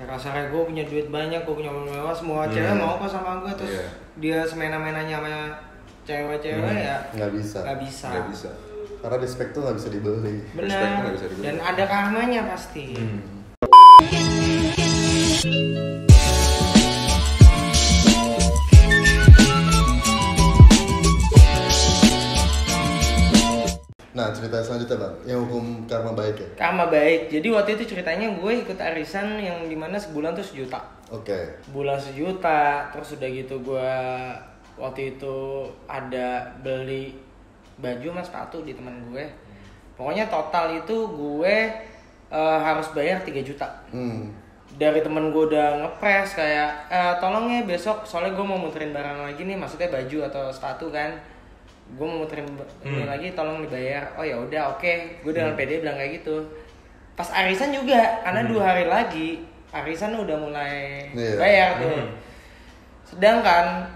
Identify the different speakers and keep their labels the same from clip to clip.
Speaker 1: Kasarnya gue punya duit banyak, gue punya mobil mewah, semua cewek mau kok sama gue. Terus dia semena-menanya sama cewek-cewek ya
Speaker 2: nggak bisa. Karena respect tuh nggak bisa dibeli.
Speaker 1: Benar. Dan ada karmanya pasti.
Speaker 2: Nah, cerita selanjutnya Bang, yang hukum karma baik ya?
Speaker 1: Karma baik, jadi waktu itu ceritanya gue ikut arisan yang dimana sebulan tuh 1 juta.
Speaker 2: Oke.
Speaker 1: Bulan 1 juta, terus udah gitu gue waktu itu ada beli baju sama sepatu di teman gue. Pokoknya total itu gue harus bayar 3 juta. Dari temen gue udah ngepres kayak tolong ya besok soalnya gue mau muterin barang lagi nih, maksudnya baju atau sepatu kan. Gue mau muterin ini lagi, tolong dibayar. Oh ya udah, oke. Gue dengan pede bilang kayak gitu. Pas arisan juga, karena 2 hari lagi arisan udah mulai bayar tuh. Sedangkan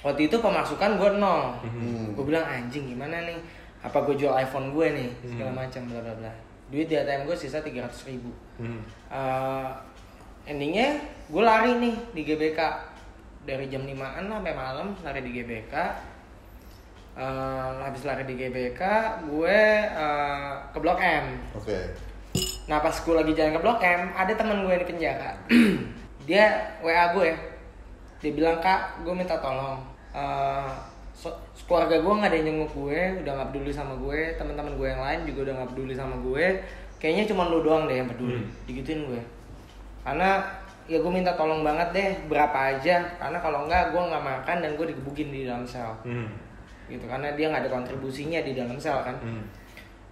Speaker 1: waktu itu pemasukan gue 0. Gue bilang anjing gimana nih? Apa gue jual iPhone gue nih segala macam bla bla bla. Duit di ATM gue sisa 300.000. Endingnya gue lari nih di GBK dari jam 5-an sampai malam lari di GBK. Habis lari di GBK gue ke Blok M.
Speaker 2: Oke.
Speaker 1: Nah pas gue lagi jalan ke Blok M ada teman gue di penjara. Dia WA gue, dia bilang kak gue minta tolong, keluarga gue nggak ada yang jenguk gue, udah nggak peduli sama gue, teman-teman gue yang lain juga udah nggak peduli sama gue, kayaknya cuma lu doang deh yang peduli. Digituin gue karena ya gue minta tolong banget deh berapa aja, karena kalau enggak gue nggak makan dan gue digebukin di dalam sel. Gitu karena dia nggak ada kontribusinya di dalam sel kan.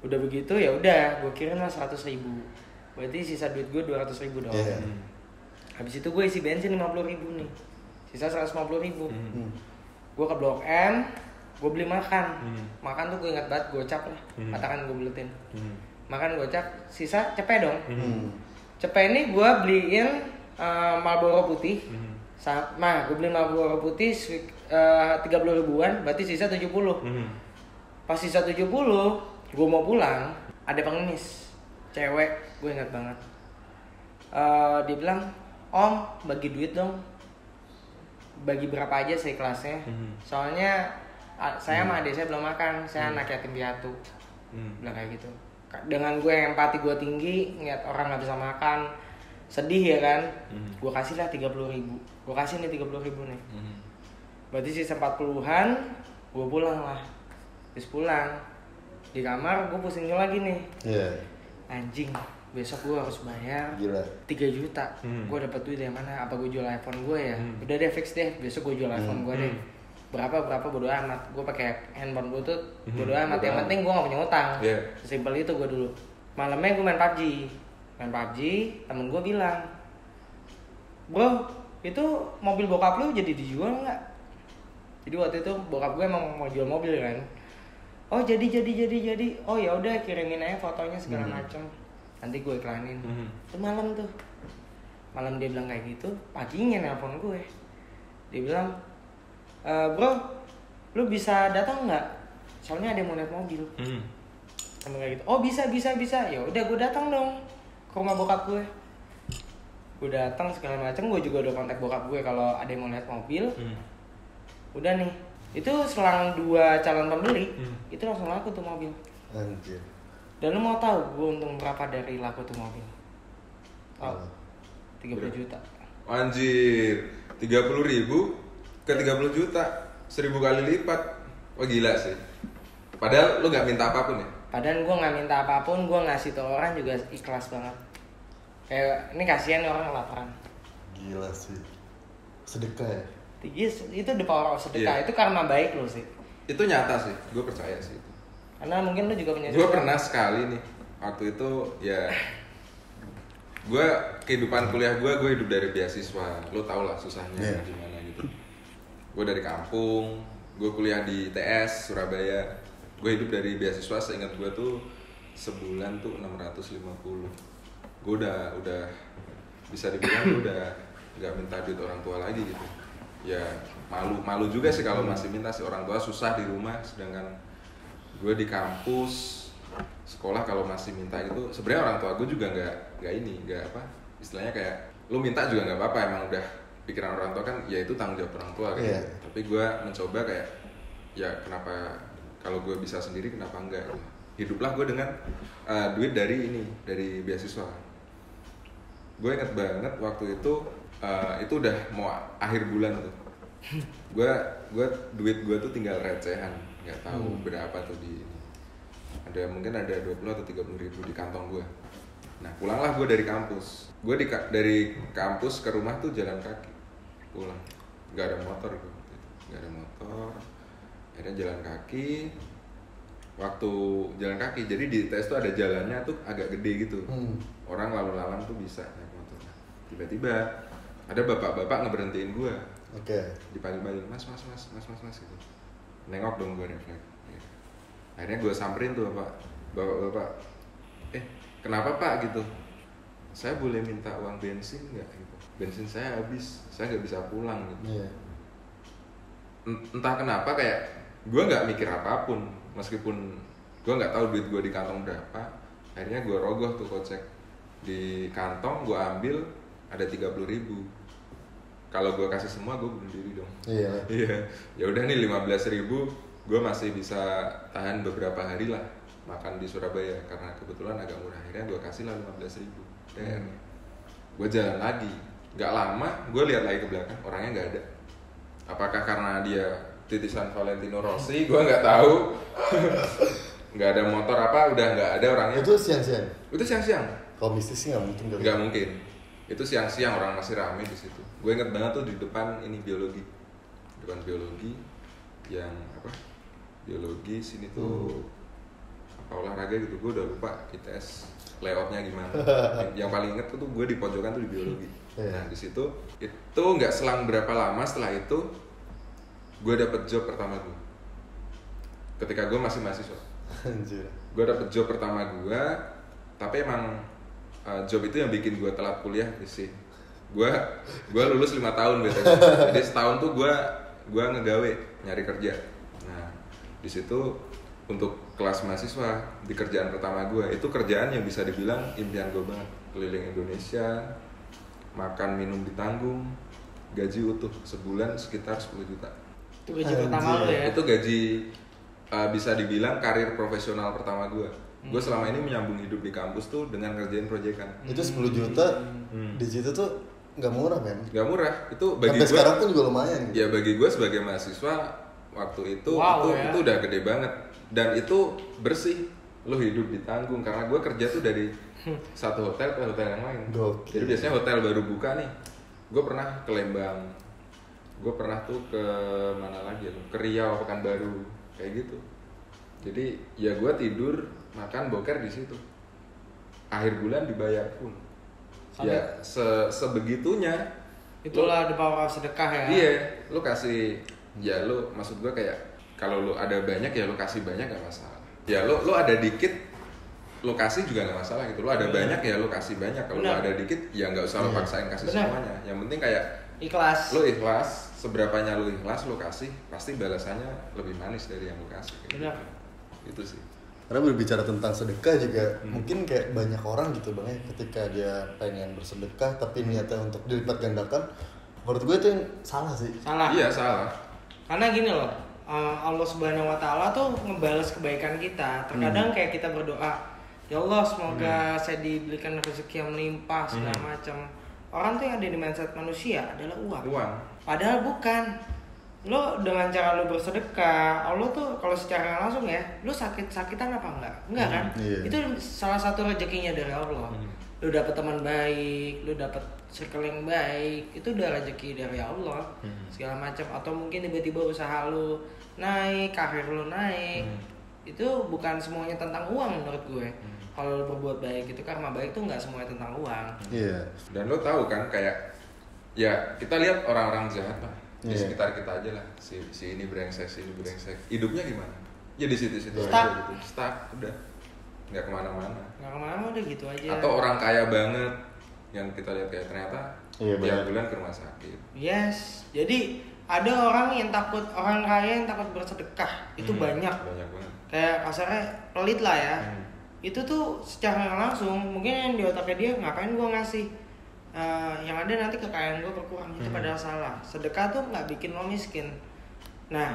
Speaker 1: Udah begitu ya udah gue kirim lah 100.000, berarti sisa duit gue 200.000 doang. Habis itu gue isi bensin 50.000 nih, sisa 150.000. Gue ke Blok M, gue beli makan. Makan tuh gue ingat banget gocap lah, katakan gue beletin. Makan gocap, sisa cepet dong. Cepet ini gue beliin Marlboro putih. Sama gue beli Marlboro putih 30 ribuan, berarti sisa 70. Pas sisa 70, gue mau pulang, ada pengemis cewek, gue ingat banget. Dia bilang, om bagi duit dong, bagi berapa aja seikhlasnya. Soalnya saya sama adik saya belum makan, saya anak yatim piatu. Bilang kayak gitu. Dengan gue yang empati gue tinggi, ngeliat orang nggak bisa makan, sedih ya kan. Gue kasih lah 30.000, gue kasih nih 30.000 nih. Berarti sisa 40-an, gue pulang lah. Terus pulang di kamar gue pusing lagi nih. Anjing, besok gue harus bayar 3 juta. Gue dapet duit dari mana? Apa gue jual iPhone gue ya? Udah deh fix deh, besok gue jual iPhone gue deh. Berapa bodo amat. Gue pakai handphone Bluetooth, bodo amat. Yang penting gue gak punya utang. Sesimpel itu gue dulu. Malamnya gue main PUBG. Temen gue bilang, bro itu mobil bokap lu jadi dijual nggak? Jadi waktu itu bokap gue emang mau jual mobil kan. Oh jadi. Oh ya udah kirimin aja fotonya segala macam. Nanti gue iklanin. Itu malam tuh. Malam dia bilang kayak gitu. Paginya nelpon gue. Dia bilang, bro, lu bisa datang nggak? Soalnya ada yang mau lihat mobil. Sama kayak gitu. Oh bisa. Ya udah gue datang dong ke rumah bokap gue. Gue datang segala macam. Gue juga udah kontak bokap gue kalau ada yang mau lihat mobil. Udah nih, itu selang 2 calon pembeli, itu langsung laku tuh mobil.
Speaker 2: Anjir.
Speaker 1: Dan lu mau tahu gue untung berapa dari laku tuh mobil? 30 juta.
Speaker 3: Anjir, 30.000 ke 30 juta, 1.000 kali lipat. Wah gila sih. Padahal lu gak minta apapun ya?
Speaker 1: Padahal gue gak minta apapun, gue ngasih ke orang juga ikhlas banget. Kayak ini kasihan orang kelaparan.
Speaker 2: Gila sih. Sedekah ya?
Speaker 1: Yes, itu the power of sedekah. Itu karma baik lo sih.
Speaker 3: Itu nyata sih, gue percaya sih.
Speaker 1: Karena mungkin lo juga punya.
Speaker 3: Gue pernah sekali nih, waktu itu ya, gue kehidupan kuliah gue hidup dari beasiswa. Lo tau lah susahnya gimana gitu. Gue dari kampung, gue kuliah di TS Surabaya. Gue hidup dari beasiswa, seingat gue tuh sebulan tuh 650. Gue udah bisa dibilang gue udah nggak minta duit orang tua lagi gitu. Ya malu juga sih kalau masih minta sih, orang tua susah di rumah, sedangkan gue di kampus sekolah kalau masih minta gitu. Sebenarnya orang tua gue juga nggak istilahnya kayak lu minta juga nggak apa-apa, emang udah pikiran orang tua kan, ya itu tanggung jawab orang tua kan.
Speaker 2: Iya.
Speaker 3: Tapi gue mencoba kayak ya kenapa kalau gue bisa sendiri kenapa enggak gitu. Hiduplah gue dengan duit dari beasiswa. Gue inget banget waktu itu udah mau akhir bulan tuh. gue duit gue tuh tinggal recehan, nggak tahu berapa tuh mungkin ada 20 atau 30 ribu di kantong gue. Nah pulanglah gue dari kampus. Gue dari kampus ke rumah tuh jalan kaki pulang, nggak ada motor gue, nggak ada motor. Akhirnya jalan kaki. Waktu jalan kaki, jadi di ITS tuh ada jalannya tuh agak gede gitu. Orang lalu lalang tuh bisa naik motor. Tiba-tiba ada bapak-bapak ngeberhentiin gue.
Speaker 2: Oke.
Speaker 3: Dipanggil-panggil, mas gitu. Nengok dong gue refleks. Akhirnya gue samperin tuh bapak-bapak. Kenapa pak gitu? Saya boleh minta uang bensin nggak gitu? Bensin saya habis, saya nggak bisa pulang gitu.
Speaker 2: Iya.
Speaker 3: Entah kenapa kayak gue nggak mikir apapun, meskipun gue nggak tahu duit gue di kantong berapa. Akhirnya gue rogoh tuh kocek di kantong, gue ambil ada 30 ribu. Kalau gue kasih semua gue bunuh diri dong. Iya. Ya udah nih 15 ribu, gue masih bisa tahan beberapa hari lah makan di Surabaya karena kebetulan agak murah. Akhirnya gue kasih lah 15 ribu. Gue jalan lagi, nggak lama gue lihat lagi ke belakang, orangnya nggak ada. Apakah karena dia titisan Valentino Rossi, gue nggak tahu. Nggak ada motor apa, udah nggak ada orangnya.
Speaker 2: Itu siang-siang?
Speaker 3: Itu siang-siang.
Speaker 2: Kalau mistis sih nggak mungkin.
Speaker 3: Nggak mungkin. Itu siang-siang, orang masih rame di situ. Gue inget banget tuh di depan ini biologi. Depan biologi yang apa? Biologi sini tuh apa olahraga gitu. Gue udah lupa ITS layoutnya gimana. Yang paling inget tuh gue di pojokan tuh di biologi. Nah di situ itu nggak selang berapa lama setelah itu gue dapet job pertama gue. Ketika gue masih mahasiswa.
Speaker 2: Anjir.
Speaker 3: Gue dapet job pertama gue, tapi emang job itu yang bikin gue telat kuliah sih. Gue lulus 5 tahun gitu. Jadi setahun tuh gue ngegawe nyari kerja. Nah di situ untuk kelas mahasiswa di kerjaan pertama gue, itu kerjaan yang bisa dibilang impian gue banget. Keliling Indonesia, makan minum ditanggung, gaji utuh sebulan sekitar 10 juta.
Speaker 1: Itu gaji pertama lo ya?
Speaker 3: Itu gaji bisa dibilang karir profesional pertama gue. Gue selama ini menyambung hidup di kampus tuh dengan ngerjain proyekan.
Speaker 2: Itu 10 juta di situ tuh nggak murah men.
Speaker 3: Nggak murah. Itu bagi
Speaker 2: sampai
Speaker 3: gue
Speaker 2: sekarang pun juga lumayan. Gitu.
Speaker 3: Ya bagi gue sebagai mahasiswa waktu itu itu udah gede banget. Dan itu bersih. Lo hidup ditanggung karena gue kerja tuh dari satu hotel ke hotel yang lain.
Speaker 2: Gokil.
Speaker 3: Jadi biasanya hotel baru buka nih. Gue pernah ke Lembang. Gue pernah tuh ke mana lagi ya? Ke Riau, Pekanbaru, kayak gitu. Jadi ya gue tidur, makan, boker di situ. Akhir bulan dibayar pun. Sampai ya sebegitunya.
Speaker 1: Itulah the power of sedekah ya.
Speaker 3: Iya, lu kasih ya lu maksud gue kayak kalau lu ada banyak ya lu kasih banyak gak masalah. Ya lu ada dikit lu kasih juga gak masalah gitu. Lu ada banyak ya lu kasih banyak. Kalau lu ada dikit ya nggak usah lu paksain kasih semuanya. Yang penting kayak
Speaker 1: ikhlas.
Speaker 3: Lu ikhlas, seberapanya lu ikhlas lu kasih, pasti balasannya lebih manis dari yang lu kasih.
Speaker 1: Benar.
Speaker 3: Itu sih.
Speaker 2: Karena berbicara tentang sedekah juga mungkin kayak banyak orang gitu bang ya, ketika dia pengen bersedekah tapi niatnya untuk dilipat gandakan, menurut gue itu yang salah sih.
Speaker 1: Salah.
Speaker 3: Iya salah.
Speaker 1: Karena gini loh, Allah Subhanahu Wa Taala tuh ngebalas kebaikan kita. Terkadang kayak kita berdoa, ya Allah semoga saya diberikan rezeki yang melimpah segala macam. Orang tuh yang ada di mindset manusia adalah uang. Padahal bukan. Lo dengan cara lo bersedekah, Allah tuh kalau secara langsung ya, lo sakit-sakitan apa enggak? Enggak kan? Itu salah satu rezekinya dari Allah. Lo dapet teman baik, lo dapet circle yang baik, itu udah rezeki dari Allah. Segala macam. Atau mungkin tiba-tiba usaha lo naik, karir lo naik. Itu bukan semuanya tentang uang menurut gue. Kalau lo berbuat baik itu karma baik tuh nggak semuanya tentang uang.
Speaker 2: Iya.
Speaker 3: Dan lo tahu kan kayak ya kita lihat orang-orang jahat lah di sekitar kita aja lah, si ini brengsek, si ini brengsek, hidupnya gimana? Ya di situ-situ aja gitu, stuck, udah nggak kemana-mana.
Speaker 1: Nggak kemana-mana udah gitu aja.
Speaker 3: Atau orang kaya banget yang kita lihat kayak ternyata tiap bulan ke rumah sakit.
Speaker 1: Yes, jadi ada orang yang takut, orang kaya yang takut bersedekah itu banyak.
Speaker 3: Banyak banget.
Speaker 1: Kayak kasarnya pelit lah ya. Itu tuh secara langsung mungkin yang di otaknya dia ngapain gua ngasih. yang ada nanti kekayaan gue berkurang. Itu padahal salah. Sedekah tuh nggak bikin lo miskin. Nah,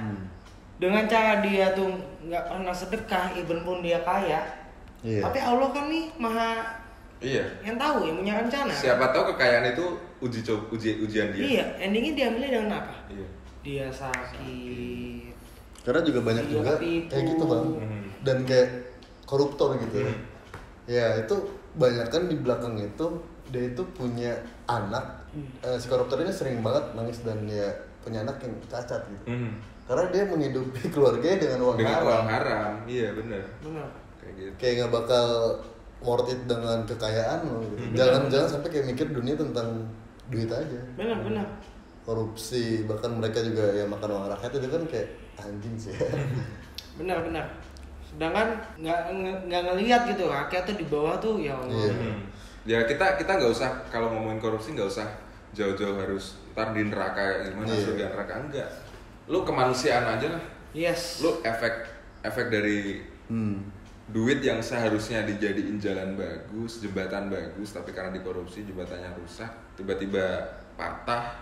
Speaker 1: dengan cara dia tuh nggak pernah sedekah, even pun dia kaya, tapi Allah kan nih maha yang tahu, yang punya rencana.
Speaker 3: Siapa tahu kekayaan itu ujian dia.
Speaker 1: Iya, endingnya diambilnya dengan apa?
Speaker 3: Iya.
Speaker 1: Dia sakit.
Speaker 2: Karena juga banyak
Speaker 1: dia
Speaker 2: juga
Speaker 1: ketipu.
Speaker 2: kayak gitu bang, dan kayak koruptor gitu. Ya itu banyak kan di belakang itu dia itu punya anak. Si koruptor ini sering banget nangis dan dia punya anak yang cacat gitu. Karena dia menghidupi keluarganya dengan uang haram.
Speaker 3: Iya benar. Kayak gitu.
Speaker 2: Kayak nggak bakal worth it dengan kekayaan lo gitu. Jangan sampai kayak mikir dunia tentang duit aja.
Speaker 1: Benar.
Speaker 2: Korupsi, bahkan mereka juga ya makan uang rakyat itu kan kayak anjing sih.
Speaker 1: Benar. Sedangkan nggak ngelihat gitu rakyat tuh di bawah tuh ya Allah.
Speaker 3: Ya kita nggak usah kalau ngomongin korupsi nggak usah jauh-jauh harus ntar di neraka gimana surga neraka, enggak. Lu kemanusiaan aja lah.
Speaker 1: Yes.
Speaker 3: Lu efek dari duit yang seharusnya dijadiin jalan bagus, jembatan bagus, tapi karena dikorupsi jembatannya rusak, tiba-tiba patah,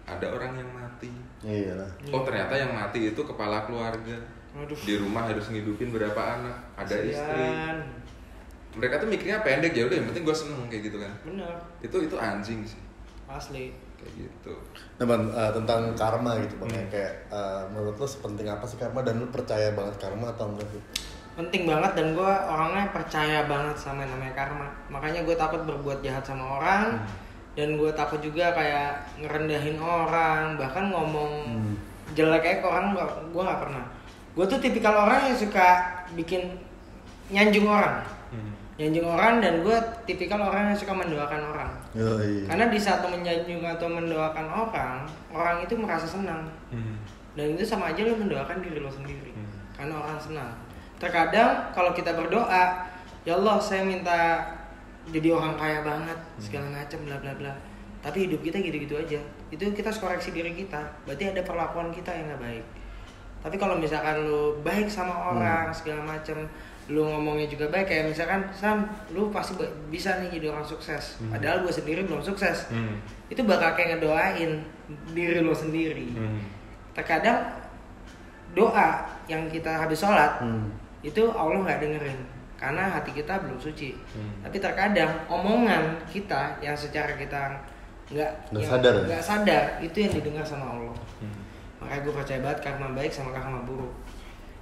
Speaker 3: ada orang yang mati.
Speaker 2: Iyalah.
Speaker 3: Oh ternyata yang mati itu kepala keluarga.
Speaker 1: Aduh.
Speaker 3: Di rumah harus ngidupin berapa anak, ada istri.
Speaker 1: Kasian.
Speaker 3: Mereka tuh mikirnya pendek, ya udah yang penting gue seneng kayak gitu kan.
Speaker 1: Benar.
Speaker 3: Itu anjing sih.
Speaker 1: Asli.
Speaker 3: Kayak gitu.
Speaker 2: Nah bang, tentang karma gitu bang, kayak menurut lo sepenting apa sih karma dan lo percaya banget karma atau enggak sih?
Speaker 1: Penting banget, dan gue orangnya percaya banget sama yang namanya karma. Makanya gue takut berbuat jahat sama orang, dan gue takut juga kayak ngerendahin orang, bahkan ngomong jelek kayak orang gue nggak pernah. Gue tuh tipikal orang yang suka bikin nyanjung orang. Dan gue tipikal orang yang suka mendoakan orang. Karena di saat menyanjung atau mendoakan orang itu merasa senang. Dan itu sama aja lo mendoakan diri lo sendiri. Karena orang senang. Terkadang kalau kita berdoa, ya Allah saya minta jadi orang kaya banget, segala macam bla bla bla. Tapi hidup kita gitu-gitu aja. Itu kita harus koreksi diri kita. Berarti ada perlakuan kita yang nggak baik. Tapi kalau misalkan lo baik sama orang segala macam, lu ngomongnya juga baik, kayak misalkan Sam, lu pasti bisa nih jadi orang sukses, padahal gue sendiri belum sukses, itu bakal kayak ngedoain diri lu sendiri. Terkadang doa yang kita habis sholat itu Allah nggak dengerin karena hati kita belum suci. Tapi terkadang omongan kita yang secara kita nggak sadar itu yang didengar sama Allah. Makanya gue percaya banget karma baik sama karma buruk.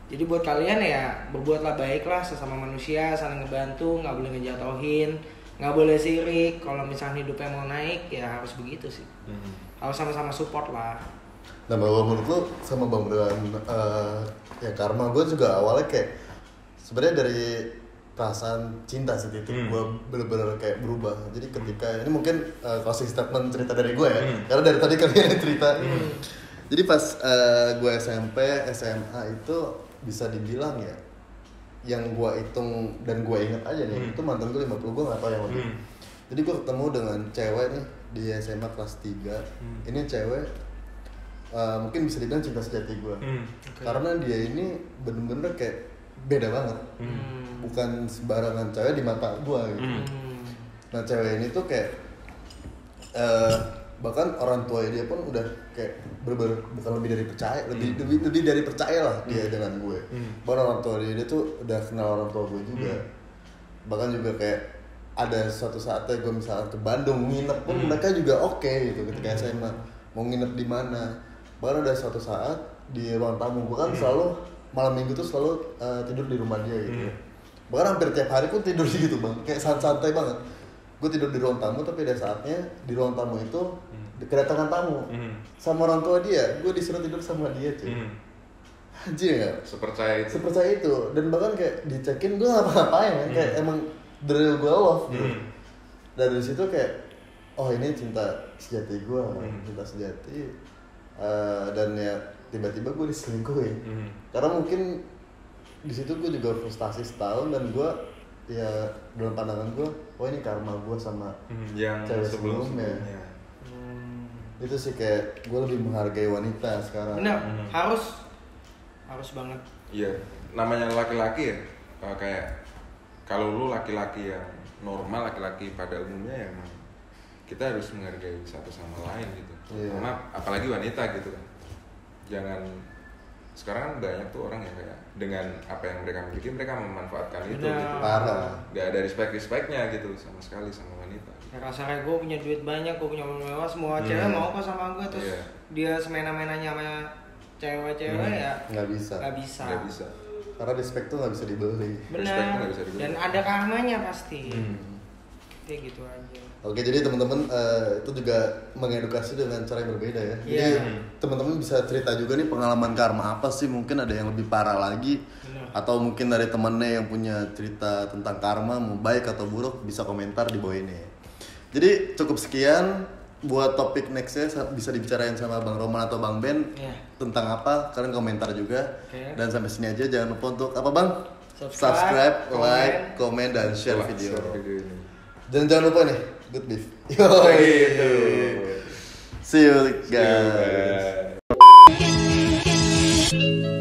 Speaker 1: Jadi buat kalian ya berbuatlah baiklah sesama manusia, saling ngebantu, nggak boleh ngejatuhin, nggak boleh sirik. Kalau misalnya hidupnya mau naik ya harus begitu sih. Harus sama-sama support lah.
Speaker 2: Nah menurut lo sama Bang Bran, ya karma gue juga awalnya kayak sebenarnya dari perasaan cinta sih itu gue bener-bener kayak berubah. Jadi ketika ini mungkin closing statement cerita dari gue ya, karena dari tadi kalian cerita. Jadi pas gue SMP, SMA itu bisa dibilang ya yang gue hitung dan gue inget aja nih itu mantan gue 50, gue gak tau yang lebih. Jadi gue ketemu dengan cewek nih di SMA kelas 3. Ini cewek mungkin bisa dibilang cinta sejati gue. Karena dia ini bener-bener kayak beda banget. Bukan sembarangan cewek di mata gue gitu. Nah cewek ini tuh kayak bahkan orang tua dia pun udah kayak bukan lebih dari percaya, lebih dari percaya lah dia dengan gue. Bahkan orang tua dia tuh udah kenal orang tua gue juga. Bahkan juga kayak ada suatu saatnya gue misalnya ke Bandung nginep pun mereka juga oke gitu ketika SMA mau nginep di mana. Bahkan ada suatu saat di ruang tamu gue kan selalu malam minggu tuh selalu tidur di rumah dia gitu. Bahkan hampir tiap hari pun tidur gitu bang, kayak santai banget. Gue tidur di ruang tamu, tapi ada saatnya di ruang tamu itu kedatangan tamu sama orang tua dia, gue disuruh tidur sama dia cuy. Anjir ya, sepercaya itu. Dan bahkan kayak dicekin gue ngapa-ngapain kan, kayak emang dari gue love gitu. Dan dari situ kayak oh ini cinta sejati gue, cinta sejati. Dan ya tiba-tiba gue diselingkuhin. Karena mungkin di situ gue juga frustasi setahun dan gue ya dalam pandangan gue, oh ini karma gue sama
Speaker 3: yang
Speaker 2: cewek sebelumnya. Itu sih kayak gue lebih menghargai wanita sekarang.
Speaker 1: Benar, harus banget.
Speaker 3: Iya, namanya laki-laki ya, kayak kalau lu laki-laki yang normal, laki-laki pada umumnya ya emang kita harus menghargai satu sama lain gitu.
Speaker 2: Iya.
Speaker 3: Sama apalagi wanita gitu kan. Jangan sekarang kan banyak tuh orang yang kayak dengan apa yang mereka miliki mereka memanfaatkan itu
Speaker 1: Benar.
Speaker 3: gitu.
Speaker 2: Parah.
Speaker 3: Gak ada respect-respectnya gitu sama sekali sama wanita.
Speaker 1: Ya kasarnya gue punya duit banyak, gue punya mobil mewah, semua cewek mau kok sama gue terus
Speaker 3: Iya.
Speaker 1: dia semena-menanya sama cewek-cewek ya
Speaker 2: Nggak bisa.
Speaker 1: nggak bisa.
Speaker 3: Nggak bisa.
Speaker 2: Karena respect tuh nggak bisa dibeli.
Speaker 3: Respect tuh
Speaker 1: Benar.
Speaker 3: nggak bisa dibeli.
Speaker 1: Dan ada karmanya pasti. Kayak gitu aja.
Speaker 2: Oke, jadi teman-teman itu juga mengedukasi dengan cara yang berbeda ya. Jadi
Speaker 1: Iya.
Speaker 2: teman-teman bisa cerita juga nih pengalaman karma apa sih? Mungkin ada yang lebih parah lagi,
Speaker 1: Benar.
Speaker 2: atau mungkin dari temennya yang punya cerita tentang karma, mau baik atau buruk, bisa komentar di bawah ini. Jadi cukup sekian buat topik nextnya bisa dibicarain sama Bang Roman atau Bang Ben
Speaker 1: Iya.
Speaker 2: tentang apa? Kalian komentar juga.
Speaker 1: Oke.
Speaker 2: Dan sampai sini aja, jangan lupa untuk apa Bang?
Speaker 1: Subscribe,
Speaker 2: like, komen, dan share video.
Speaker 3: Share video ini.
Speaker 2: Dan jangan lupa nih, good beef.
Speaker 3: Gitu.
Speaker 2: See you
Speaker 3: See you,
Speaker 2: guys.
Speaker 3: guys.